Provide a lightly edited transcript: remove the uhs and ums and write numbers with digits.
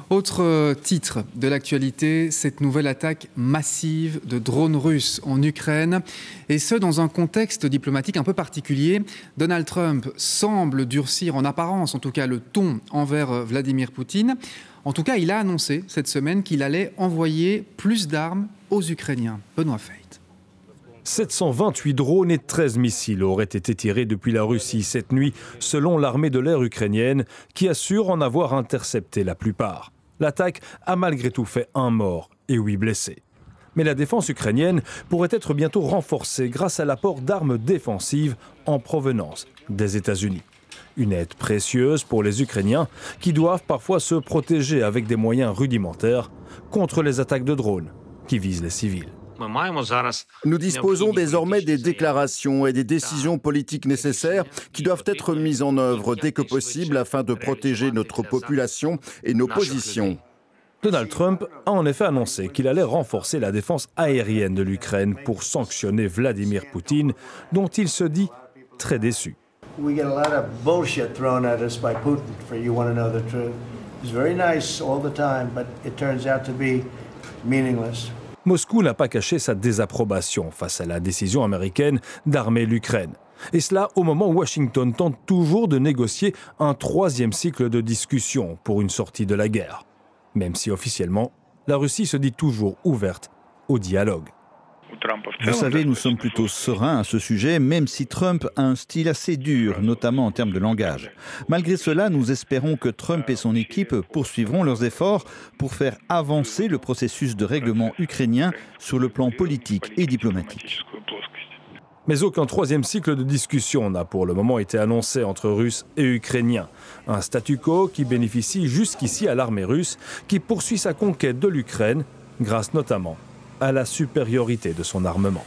Autre titre de l'actualité, cette nouvelle attaque massive de drones russes en Ukraine, et ce dans un contexte diplomatique un peu particulier. Donald Trump semble durcir en apparence, en tout cas, le ton envers Vladimir Poutine. En tout cas, il a annoncé cette semaine qu'il allait envoyer plus d'armes aux Ukrainiens. Benoît Feit. 728 drones et 13 missiles auraient été tirés depuis la Russie cette nuit, selon l'armée de l'air ukrainienne, qui assure en avoir intercepté la plupart. L'attaque a malgré tout fait 1 mort et 8 blessés. Mais la défense ukrainienne pourrait être bientôt renforcée grâce à l'apport d'armes défensives en provenance des États-Unis. Une aide précieuse pour les Ukrainiens qui doivent parfois se protéger avec des moyens rudimentaires contre les attaques de drones qui visent les civils. Nous disposons désormais des déclarations et des décisions politiques nécessaires qui doivent être mises en œuvre dès que possible afin de protéger notre population et nos positions. Donald Trump a en effet annoncé qu'il allait renforcer la défense aérienne de l'Ukraine pour sanctionner Vladimir Poutine, dont il se dit très déçu. We get a lot of bullshit thrown at us by Putin, for you want to know the truth. He's very nice all the time, but it turns out to be meaningless. Moscou n'a pas caché sa désapprobation face à la décision américaine d'armer l'Ukraine. Et cela au moment où Washington tente toujours de négocier un 3e cycle de discussion pour une sortie de la guerre. Même si officiellement, la Russie se dit toujours ouverte au dialogue. Vous savez, nous sommes plutôt sereins à ce sujet, même si Trump a un style assez dur, notamment en termes de langage. Malgré cela, nous espérons que Trump et son équipe poursuivront leurs efforts pour faire avancer le processus de règlement ukrainien sur le plan politique et diplomatique. Mais aucun 3e cycle de discussion n'a pour le moment été annoncé entre Russes et Ukrainiens. Un statu quo qui bénéficie jusqu'ici à l'armée russe, qui poursuit sa conquête de l'Ukraine, grâce notamment à la supériorité de son armement.